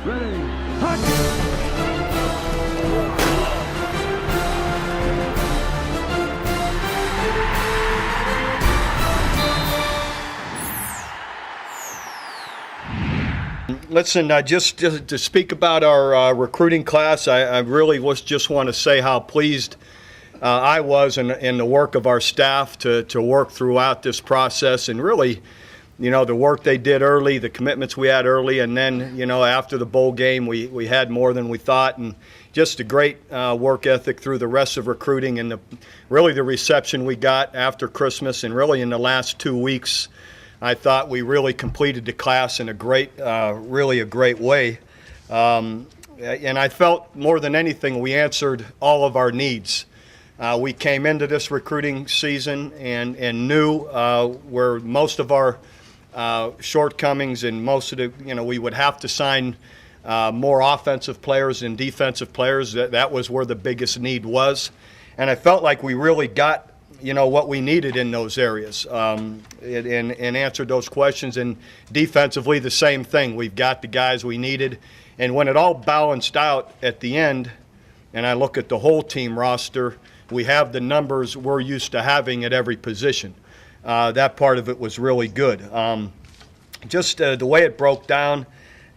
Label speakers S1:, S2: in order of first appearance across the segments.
S1: Ready, hot!
S2: Listen, just to speak about our recruiting class, I really just want to say how pleased I was in the work of our staff to work throughout this process, and really, the work they did early, the commitments we had early, and then, after the bowl game, we had more than we thought, and just a great work ethic through the rest of recruiting, and really the reception we got after Christmas, and really in the last 2 weeks. I thought we really completed the class in really a great way. And I felt more than anything we answered all of our needs. We came into this recruiting season and knew where most of our shortcomings and most of the, we would have to sign more offensive players than defensive players. That was where the biggest need was. And I felt like we really got what we needed in those areas and answered those questions. And defensively, the same thing. We've got the guys we needed. And when it all balanced out at the end, and I look at the whole team roster, we have the numbers we're used to having at every position. That part of it was really good. Just the way it broke down,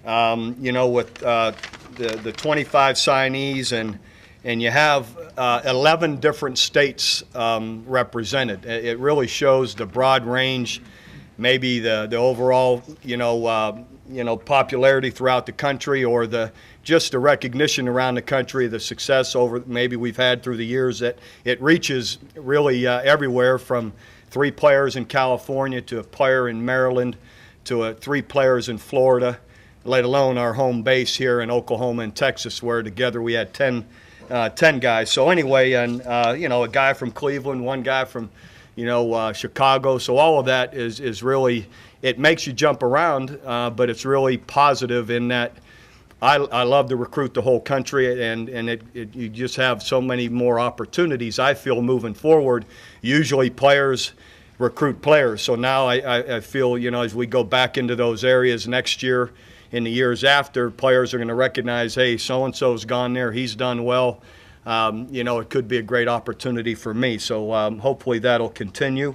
S2: with the 25 signees and you have 11 different states represented. It really shows the broad range, maybe the overall, popularity throughout the country, or just the recognition around the country, the success over maybe we've had through the years, that it reaches really everywhere, from 3 players in California to a player in Maryland to 3 players in Florida, let alone our home base here in Oklahoma and Texas, where together we had 10 guys. So anyway, and a guy from Cleveland, one guy from Chicago. So all of that is really, it makes you jump around, but it's really positive in that I love to recruit the whole country, and you just have so many more opportunities, I feel, moving forward. Usually players recruit players. So now I feel, as we go back into those areas next year, in the years after, players are going to recognize, hey, so-and-so's gone there, he's done well. It could be a great opportunity for me. So hopefully that'll continue.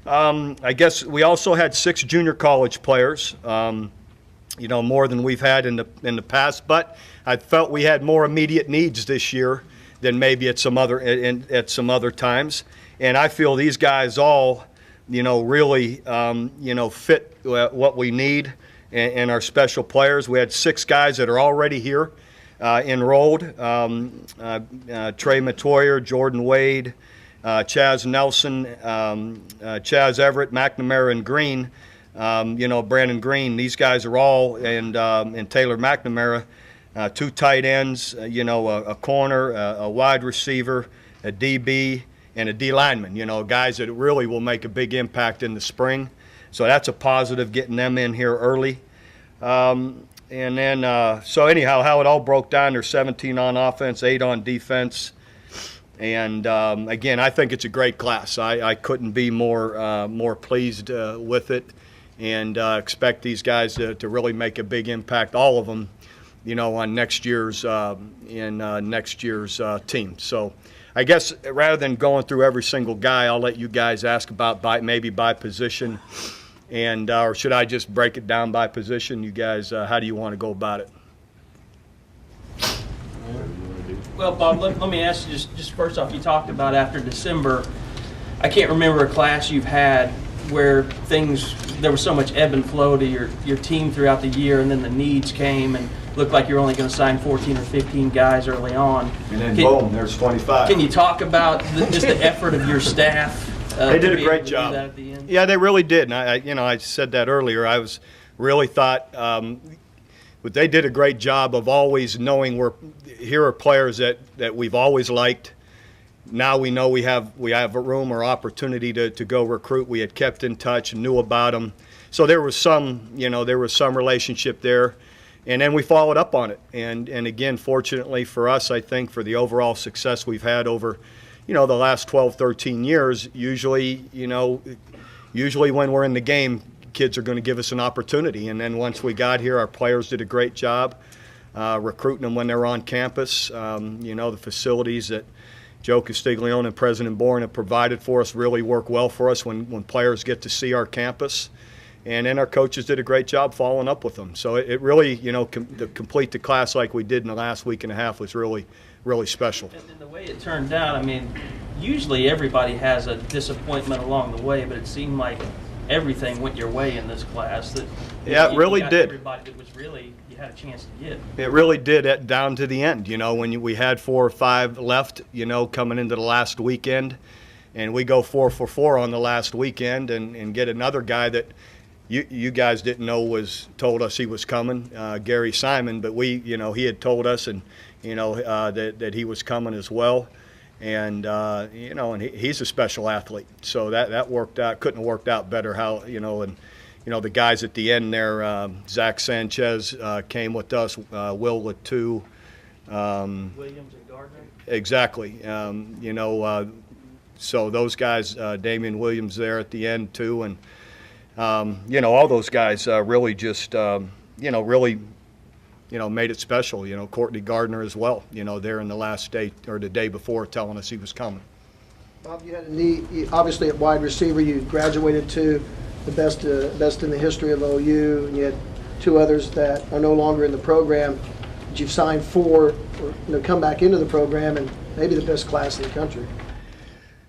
S2: I guess we also had 6 junior college players, more than we've had in the past. But I felt we had more immediate needs this year than maybe at some other times. And I feel these guys all, really, fit what we need. And our special players. We had 6 guys that are already here enrolled. Trey Matoyer, Jordan Wade, Chaz Nelson, Chaz Everett, McNamara, and Green, Brandon Green. These guys are all, and Taylor McNamara, 2 tight ends, a corner, a wide receiver, a DB, and a D lineman, guys that really will make a big impact in the spring. So that's a positive, getting them in here early. And then, so anyhow, how it all broke down, there's 17 on offense, 8 on defense. And, again, I think it's a great class. I couldn't be more pleased with it, and expect these guys to really make a big impact, all of them, on next year's team. So I guess rather than going through every single guy, I'll let you guys ask about maybe by position. And or should I just break it down by position? You guys, how do you want to go about it?
S3: Well, Bob, let me ask you just first off, you talked about after December. I can't remember a class you've had where there was so much ebb and flow to your team throughout the year, and then the needs came and looked like you're only going to sign 14 or 15 guys early on.
S2: And then boom, there's 25.
S3: Can you talk about just the effort of your staff?
S2: They did a great job.
S3: At the end?
S2: Yeah, they really did. And I said that earlier. I really thought, but they did a great job of always knowing here are players that we've always liked. Now we know we have a room or opportunity to go recruit. We had kept in touch and knew about them. So there was some relationship there. And then we followed up on it. And again, fortunately for us, I think for the overall success we've had over the last 12, 13 years, usually when we're in the game, kids are going to give us an opportunity. And then once we got here, our players did a great job. recruiting them when they're on campus. The facilities that Joe Castiglione and President Bourne have provided for us really work well for us when players get to see our campus. And then our coaches did a great job following up with them. So it really, to complete the class like we did in the last week and a half was really, really special.
S3: And the way it turned out, I mean, usually everybody has a disappointment along the way, but it seemed like everything went your way in this class.
S2: It really did.
S3: Everybody that was really you had a chance to get.
S2: It really did down to the end. When we had 4 or 5 left, coming into the last weekend, and we go 4 for 4 on the last weekend and get another guy that you guys didn't know told us he was coming, Gary Simon, but he had told us and that he was coming as well. And and he's a special athlete, so that worked out. Couldn't have worked out better. The guys at the end there, Zach Sanchez came with us, Will Latu,
S3: Williams and Gardner.
S2: Exactly. So those guys, Damian Williams there at the end too, and all those guys really just really. Made it special. Courtney Gardner as well. There in the last day or the day before, telling us he was coming.
S1: Bob, you had a knee. Obviously, at wide receiver, you graduated to the best in the history of OU, and you had 2 others that are no longer in the program. But you've signed 4, or come back into the program, and maybe the best class in the country.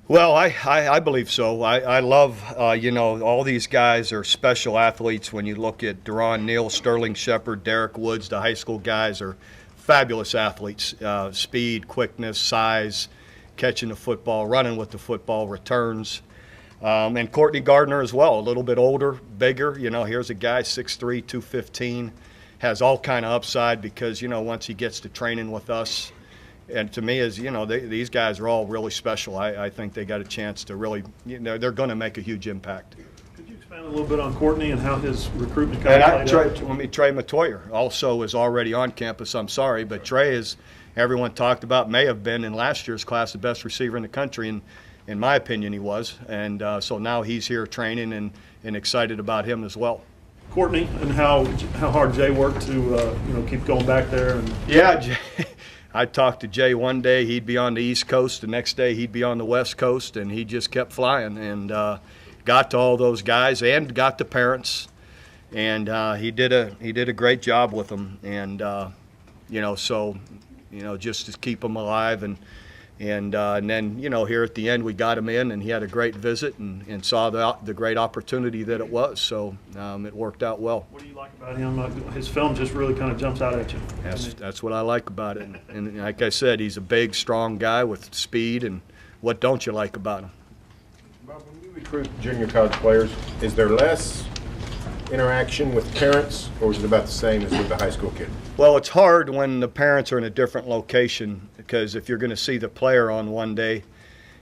S2: Well, I believe so. I love, all these guys are special athletes. When you look at Deron Neal, Sterling Shepard, Derek Woods, the high school guys are fabulous athletes. Speed, quickness, size, catching the football, running with the football, returns. And Courtney Gardner as well, a little bit older, bigger. Here's a guy, 6'3", 215, has all kind of upside because, once he gets to training with us, and to me, these guys are all really special. I think they got a chance to really, they're going to make a huge impact.
S4: Could you expand a little bit on Courtney and how his recruitment kind of played out?
S2: Trey Matoyer also is already on campus. I'm sorry, but Trey is, everyone talked about, may have been in last year's class the best receiver in the country, and in my opinion, he was. And so now he's here training and excited about him as well.
S4: Courtney, and how hard Jay worked to keep going back there. And
S2: yeah. I talked to Jay one day, he'd be on the East Coast, the next day he'd be on the West Coast, and he just kept flying and got to all those guys and got to parents, and he did a great job with them, and just to keep them alive, and then here at the end we got him in, and he had a great visit and saw the great opportunity that it was, so it worked out well.
S4: What do you like about him? His film just really kind of jumps out at you.
S2: That's what I like about it, and like I said, he's a big, strong guy with speed, and what don't you like about him?
S5: Bob, when you recruit junior college players, is there less interaction with parents, or is it about the same as with the high school kid?
S2: Well, it's hard when the parents are in a different location, because if you're going to see the player on one day,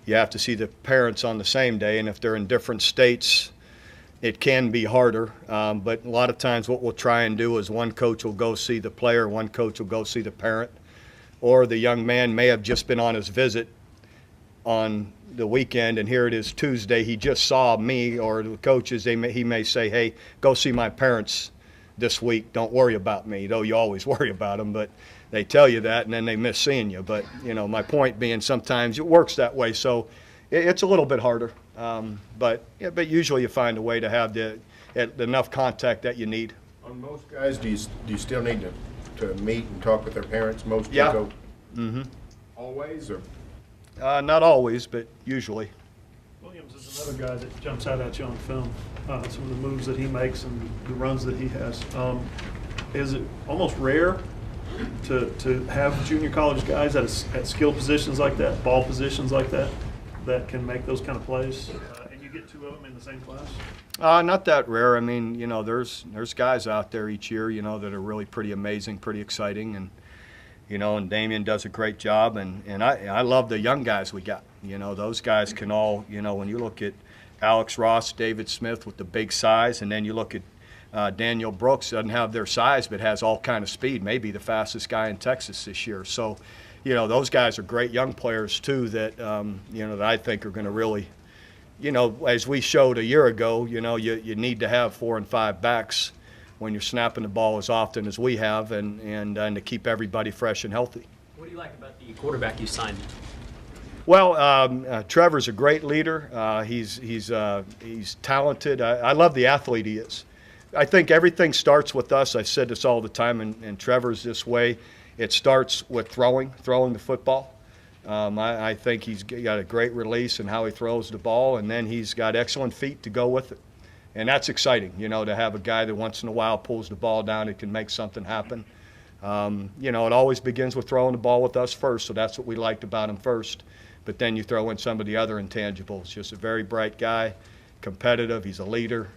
S2: you have to see the parents on the same day, and if they're in different states, it can be harder. But a lot of times what we'll try and do is one coach will go see the player, one coach will go see the parent, or the young man may have just been on his visit on the weekend, and here it is Tuesday, he just saw me, or the coaches, he may say, hey, go see my parents this week, don't worry about me, though you always worry about them, but they tell you that, and then they miss seeing you. But my point being, sometimes it works that way, so it's a little bit harder, but usually you find a way to have enough contact that you need.
S5: On most guys, do you still need to meet and talk with their parents? Most
S2: Yeah.
S5: go
S2: Mm-hmm.
S5: always, or
S2: Not always, but usually.
S4: Williams is another guy that jumps out at you on film. Some of the moves that he makes and the runs that he has. Is it almost rare to have junior college guys at skill positions like that, ball positions like that can make those kind of plays? And you get 2 of them in the same class?
S2: Not that rare. I mean, there's guys out there each year, that are really pretty amazing, pretty exciting, and and Damian does a great job, and I love the young guys we got. Those guys can all, when you look at Alex Ross, David Smith with the big size, and then you look at Daniel Brooks, doesn't have their size but has all kind of speed, maybe the fastest guy in Texas this year. So, those guys are great young players too that, that I think are going to really, as we showed a year ago, you need to have 4 and 5 backs when you're snapping the ball as often as we have, and to keep everybody fresh and healthy.
S6: What do you like about the quarterback you signed?
S2: Well, Trevor's a great leader. He's talented. I love the athlete he is. I think everything starts with us. I said this all the time, and Trevor's this way. It starts with throwing the football. I think he's got a great release in how he throws the ball, and then he's got excellent feet to go with it. And that's exciting, to have a guy that once in a while pulls the ball down and can make something happen. It always begins with throwing the ball with us first, so that's what we liked about him first. But then you throw in some of the other intangibles. Just a very bright guy, competitive. He's a leader.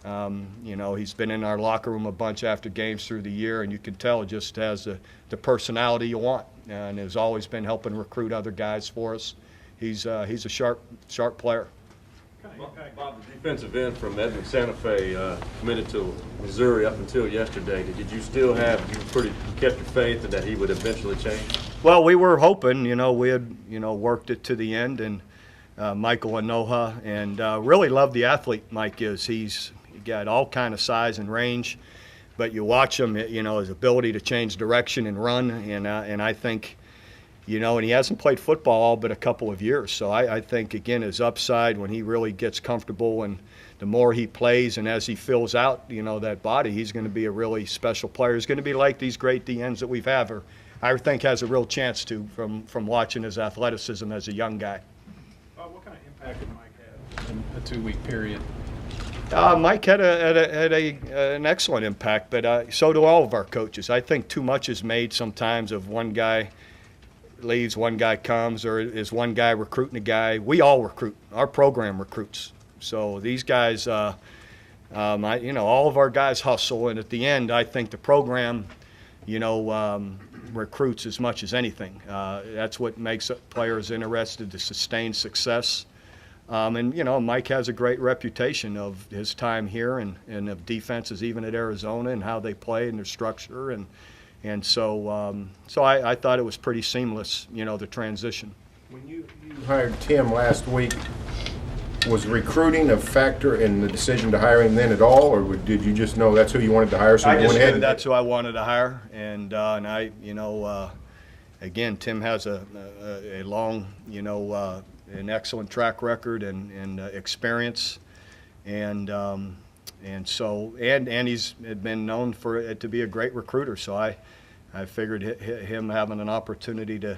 S2: He's been in our locker room a bunch after games through the year, and you can tell just has the personality you want, and has always been helping recruit other guys for us. He's a sharp player.
S7: Bob, the defensive end from Edmond Santa Fe committed to Missouri up until yesterday. Did you still kept your faith that he would eventually change?
S2: Well, we were hoping, we had, worked it to the end, and Michael Anoha, and really love the athlete Mike is. He's got all kind of size and range, but you watch him, his ability to change direction and run, and I think, and he hasn't played football all but a couple of years. So I think, again, his upside when he really gets comfortable and the more he plays and as he fills out, that body, he's going to be a really special player. He's going to be like these great DNs that we've had, or I think has a real chance to from watching his athleticism as a young guy.
S4: What kind of impact did Mike have in a 2-week period?
S2: Mike had an excellent impact, but so do all of our coaches. I think too much is made sometimes of one guy leaves, one guy comes, or is one guy recruiting a guy. We all recruit. Our program recruits. So these guys, all of our guys hustle, and at the end, I think the program, recruits as much as anything. That's what makes players interested to sustain success. Mike has a great reputation of his time here and of defenses even at Arizona and how they play and their structure. And so I thought it was pretty seamless, the transition.
S5: When you hired Tim last week, was recruiting a factor in the decision to hire him then at all, or did you just know that's who you wanted to hire? So
S2: I
S5: you
S2: just
S5: went ahead
S2: knew that's who I wanted to hire, and I, again, Tim has a long, an excellent track record and experience, and he's been known for it to be a great recruiter. So I figured him having an opportunity to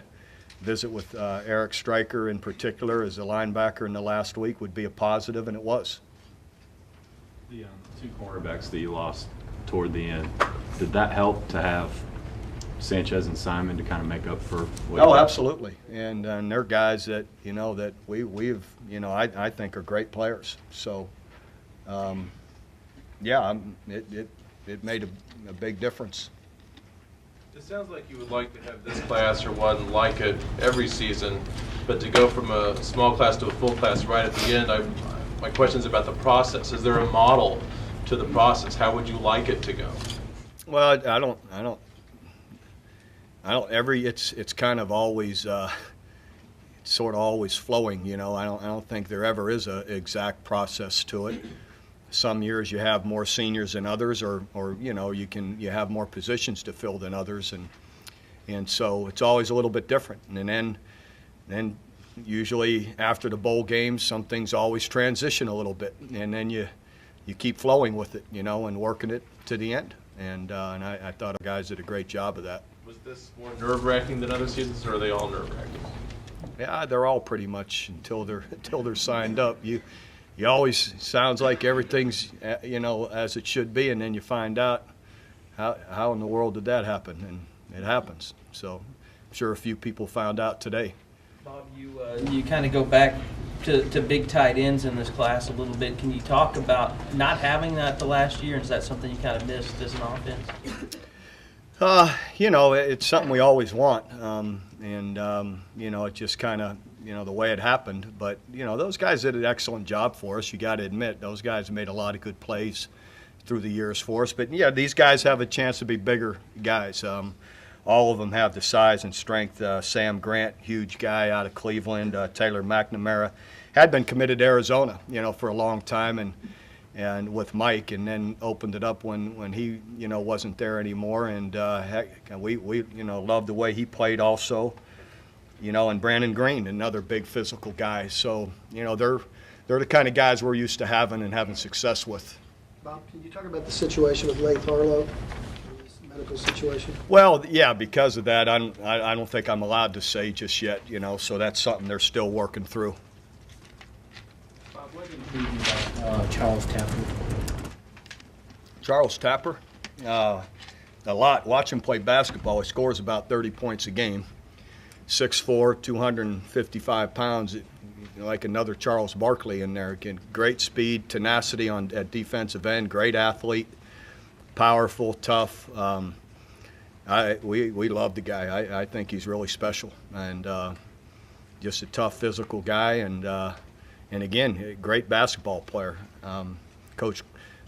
S2: visit with Eric Stryker in particular as a linebacker in the last week would be a positive, and it was.
S8: The two cornerbacks that you lost toward the end, did that help to have Sanchez and Simon to kind of make up for what?
S2: Oh, absolutely, and they're guys that that we've I think are great players. So, it made a big difference.
S9: It sounds like you would like to have this class or one like it every season, but to go from a small class to a full class right at the end, my question is about the process. Is there a model to the process? How would you like it to go?
S2: Well, I don't. It's kind of always sort of always flowing. I don't think there ever is a exact process to it. Some years you have more seniors than others, or you have more positions to fill than others, and so it's always a little bit different. And then usually after the bowl games, some things always transition a little bit, and then you keep flowing with it, and working it to the end. And I thought the guys did a great job of that.
S9: Was this more nerve-wracking than other seasons, or are they all nerve-wracking?
S2: Yeah, they're all pretty much until they're signed up. You always sounds like everything's as it should be, and then you find out how in the world did that happen, and it happens. So I'm sure a few people found out today.
S3: Bob, you kind of go back to big tight ends in this class a little bit. Can you talk about not having that the last year, and is that something you kind of missed as an offense?
S2: It's something we always want, it just kind of, the way it happened. But, those guys did an excellent job for us. You got to admit, those guys made a lot of good plays through the years for us. But, yeah, these guys have a chance to be bigger guys. All of them have the size and strength. Sam Grant, huge guy out of Cleveland. Taylor McNamara had been committed to Arizona, for a long time. And, and with Mike, and then opened it up when he wasn't there anymore. And heck, we loved the way he played also. And Brandon Green, another big physical guy. So they're the kind of guys we're used to having success with.
S1: Bob, can you talk about the situation with Lath Harlow, his medical situation?
S2: Well, yeah, because of that, I don't think I'm allowed to say just yet. So that's something they're still working through.
S10: Bob, what intrigued you about Charles Tapper?
S2: Charles Tapper, a lot. Watch him play basketball. He scores about 30 points a game. 6'4", 255 pounds, like another Charles Barkley in there. Again, great speed, tenacity at defensive end, great athlete, powerful, tough. We love the guy. I think he's really special, and just a tough physical guy, and again, a great basketball player. Coach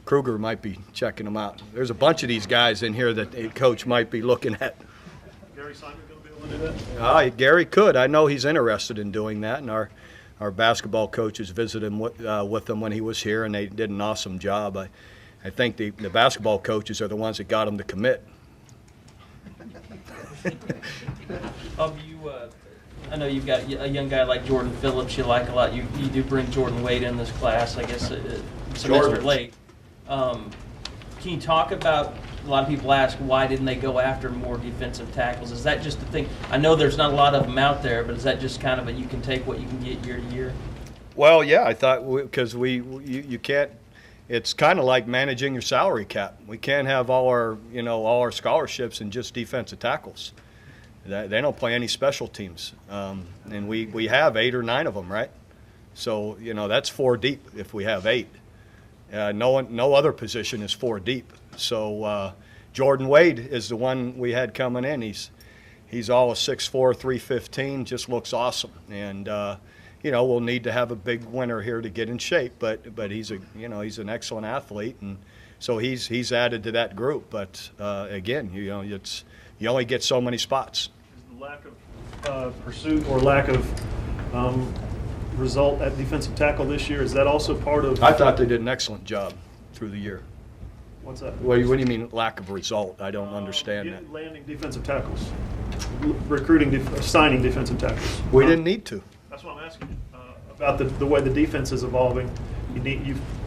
S2: Kruger might be checking him out. There's a bunch of these guys in here that a coach might be looking at.
S4: Gary Simon going to be able to do that?
S2: Gary could. I know he's interested in doing that, and our basketball coaches visited him with him when he was here, and they did an awesome job. I think the basketball coaches are the ones that got him to commit.
S3: I know you've got a young guy like Jordan Phillips you like a lot. You do bring Jordan Wade in this class, I guess, semester late. Can you talk about, a lot of people ask, why didn't they go after more defensive tackles? Is that just the thing? I know there's not a lot of them out there, but is that just kind of you can take what you can get year to year?
S2: Well, yeah, I thought because you can't. It's kind of like managing your salary cap. We can't have all our scholarships and just defensive tackles. They don't play any special teams, and we have 8 or 9 of them, right? So that's 4 deep if we have 8. No other position is 4 deep. So Jordan Wade is the one we had coming in. He's all a 6'4", 315, just looks awesome, and we'll need to have a big winter here to get in shape. But he's he's an excellent athlete, and so he's added to that group. But again, you only get so many spots.
S4: Is the lack of pursuit or lack of result at defensive tackle this year, is that also part of?
S2: I thought they did an excellent job through the year.
S4: What's that?
S2: What do you mean lack of result? I don't understand that.
S4: Landing defensive tackles, signing defensive tackles.
S2: We didn't need to.
S4: That's what I'm asking about the way the defense is evolving.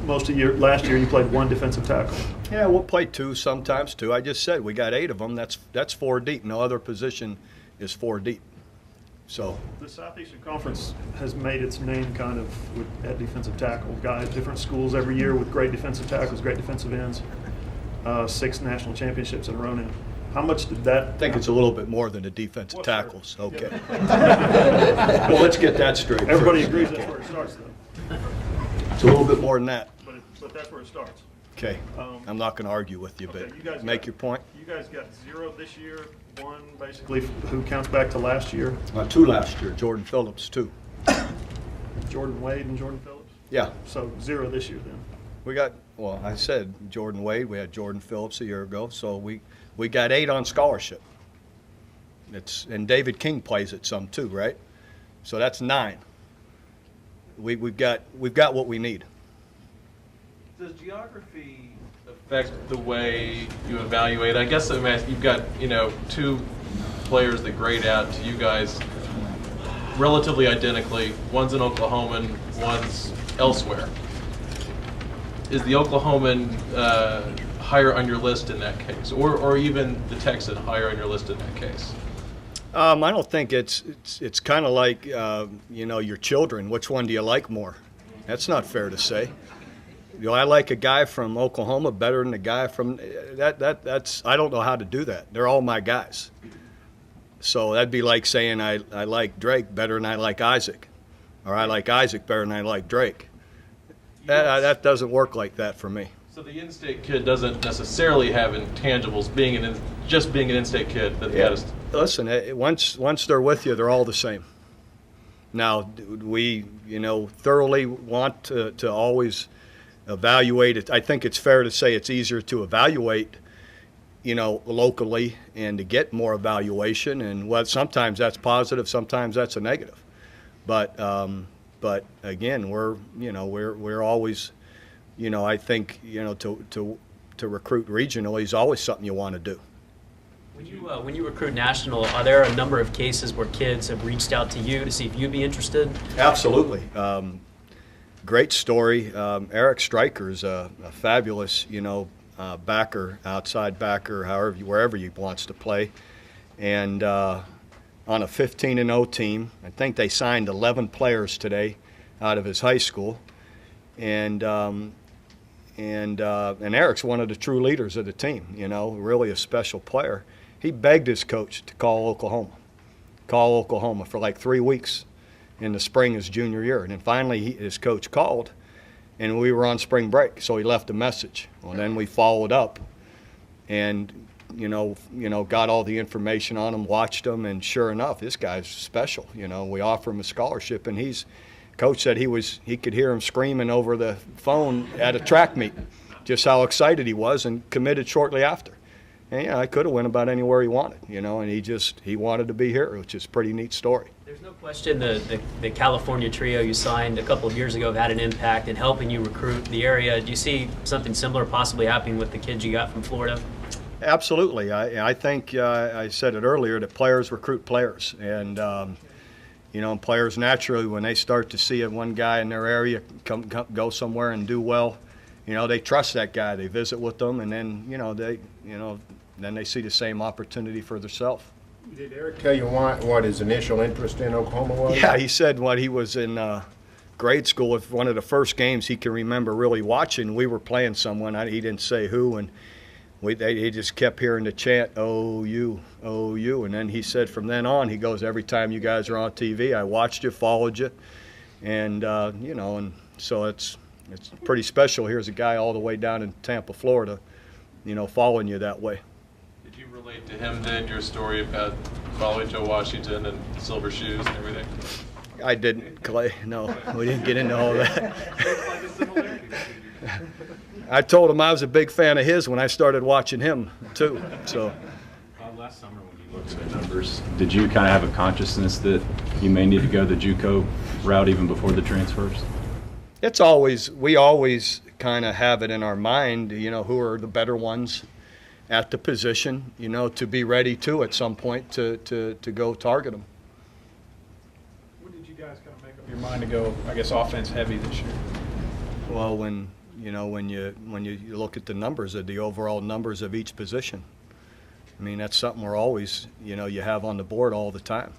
S4: Most of last year you played 1 defensive tackle.
S2: Yeah, we'll play 2, sometimes 2. I just said we got 8 of them. That's 4 deep. No other position is 4 deep. So
S4: the Southeastern Conference has made its name kind of at defensive tackle. Guys, different schools every year with great defensive tackles, great defensive ends. 6 national championships in a row now. How much did that?
S2: I think it's a little bit more than the defensive tackles. Okay. Well, let's get that straight.
S4: Everybody agrees that's where it starts, though.
S2: It's a little bit more than that.
S4: But that's where it starts.
S2: Okay. I'm not going to argue with you, but
S4: you guys
S2: make your point.
S4: You guys got 0 this year, 1 basically who counts back to last year.
S2: 2 last year. Jordan Phillips, 2.
S4: Jordan Wade and Jordan Phillips?
S2: Yeah.
S4: So 0 this year then.
S2: We got, well, I said Jordan Wade. We had Jordan Phillips a year ago. So we got 8 on scholarship. And David King plays it some too, right? So that's 9. We've got what we need.
S9: Does geography affect the way you evaluate? I guess you've got 2 players that grade out to you guys relatively identically. One's an Oklahoman, one's elsewhere. Is the Oklahoman higher on your list in that case, or even the Texan higher on your list in that case?
S2: I don't think it's kind of like your children. Which one do you like more? That's not fair to say. I like a guy from Oklahoma better than a guy from that's I don't know how to do that. They're all my guys. So that'd be like saying I like Drake better than I like Isaac, or I like Isaac better than I like Drake. That doesn't work like that for me.
S9: So the in-state kid doesn't necessarily have intangibles, being an in-state kid.
S2: Listen, once they're with you, they're all the same. Now, we thoroughly want to always evaluate it. I think it's fair to say it's easier to evaluate, locally and to get more evaluation. And sometimes that's positive, sometimes that's a negative. But again, we're always I think, to recruit regionally is always something you want to do.
S6: When you recruit national, are there a number of cases where kids have reached out to you to see if you'd be interested?
S2: Absolutely. Great story. Eric Stryker's a fabulous, backer, outside backer, wherever he wants to play. And on a 15-0 team, I think they signed 11 players today out of his high school. And Eric's one of the true leaders of the team, really a special player. He begged his coach to call Oklahoma for like 3 weeks in the spring his junior year. And then finally his coach called, and we were on spring break, so he left a message. Well, then we followed up and, got all the information on him, watched him, and sure enough, this guy's special. We offer him a scholarship, and coach said he could hear him screaming over the phone at a track meet, just how excited he was, and committed shortly after. And I could have went about anywhere he wanted, and he wanted to be here, which is a pretty neat story.
S6: There's no question the California trio you signed a couple of years ago have had an impact in helping you recruit the area. Do you see something similar possibly happening with the kids you got from Florida?
S2: Absolutely. I think I said it earlier that players recruit players, and players naturally, when they start to see one guy in their area go somewhere and do well, they trust that guy. They visit with them, and then then they see the same opportunity for themselves.
S5: Did Eric tell you what his initial interest in Oklahoma was?
S2: Yeah, he said when he was in grade school, if one of the first games he can remember really watching, we were playing someone. He didn't say who, and he just kept hearing the chant, OU, OU. And then he said from then on, he goes, every time you guys are on TV, I watched you, followed you. And, and so it's pretty special. Here's a guy all the way down in Tampa, Florida, following you that way.
S9: Did you relate to him then, your story about following Joe Washington and silver shoes and everything?
S2: I didn't, Clay. No, we didn't get into all that. I told him I was a big fan of his when I started watching him, too. So.
S8: Last summer when you looked at numbers, did you kind of have a consciousness that you may need to go the JUCO route even before the transfers?
S2: We always kind of have it in our mind, who are the better ones at the position, to be ready to at some point to go target them.
S4: When did you guys kind of make up your mind to go, I guess, offense heavy this year?
S2: Well, when you look at the numbers, of the overall numbers of each position, I mean, that's something we're always, you have on the board all the time.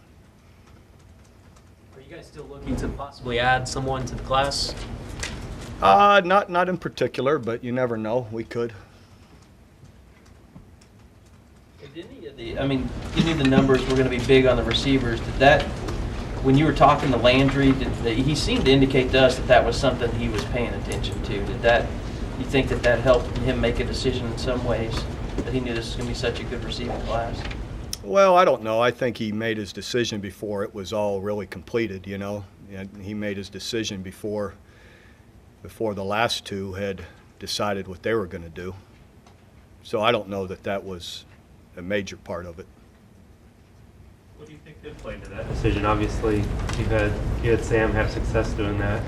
S6: Are you guys still looking to possibly add someone to the class?
S2: Not in particular, but you never know. We could.
S3: Did any of the numbers were going to be big on the receivers. Did that, when you were talking to Landry, he seemed to indicate to us that was something he was paying attention to. You think that helped him make a decision in some ways, that he knew this was going to be such a good receiving class?
S2: Well, I don't know. I think he made his decision before it was all really completed, And he made his decision before the last two had decided what they were going to do. So I don't know that was a major part of it.
S11: What do you think did play into that decision? Obviously, you had Sam have success doing that.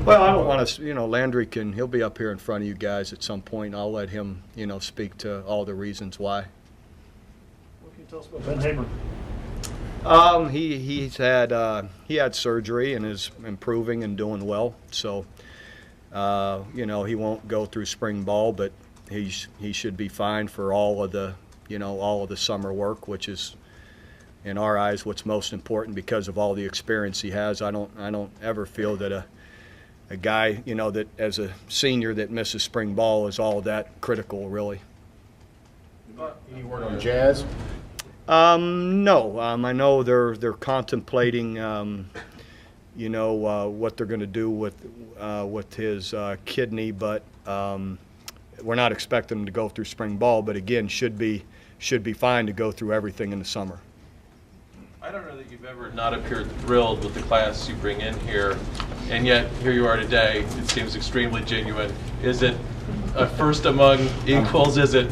S2: Well, I don't want to, Landry he'll be up here in front of you guys at some point. I'll let him, speak to all the reasons why.
S4: What can you tell us about Ben Hamer?
S2: He had surgery and is improving and doing well. So, he won't go through spring ball, but he should be fine for all of the summer work, which is, in our eyes, what's most important because of all the experience he has. I don't ever feel that a guy, that as a senior that misses spring ball is all that critical, really.
S5: Any word on Jazz?
S2: No. I know they're contemplating, what they're going to do with his kidney, but we're not expecting him to go through spring ball. But again, should be fine to go through everything in the summer.
S9: I don't know that you've ever not appeared thrilled with the class you bring in here, and yet here you are today. It seems extremely genuine. Is it a first among equals? Is it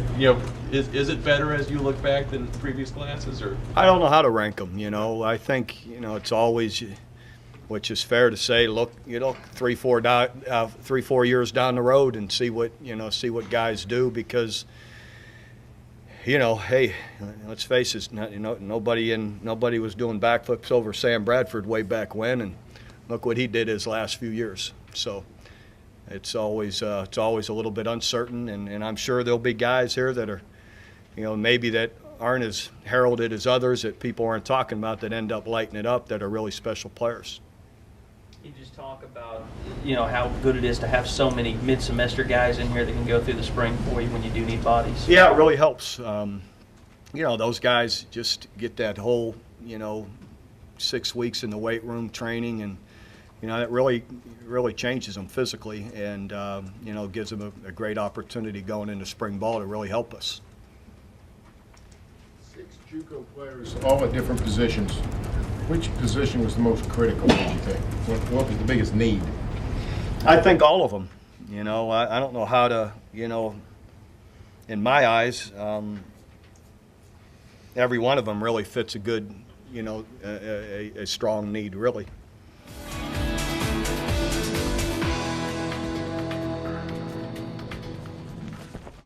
S9: is it better as you look back than previous classes, or?
S2: I don't know how to rank them. I think it's always which is fair to say. Look, 3-4 years down the road and see what guys do, because hey, let's face it, nobody was doing backflips over Sam Bradford way back when, and look what he did his last few years. So it's always a little bit uncertain, and I'm sure there'll be guys here that are, maybe that aren't as heralded as others, that people aren't talking about, that end up lighting it up, that are really special players.
S3: You just talk about, how good it is to have so many mid-semester guys in here that can go through the spring for you when you do need bodies.
S2: Yeah, it really helps. Those guys just get that whole, 6 weeks in the weight room training, and it really changes them physically, and gives them a great opportunity going into spring ball to really help us.
S5: 6 JUCO players, all at different positions. Which position was the most critical, did you think? What was the biggest need?
S2: I think all of them. I don't know how to, in my eyes, every one of them really fits a good, a strong need, really.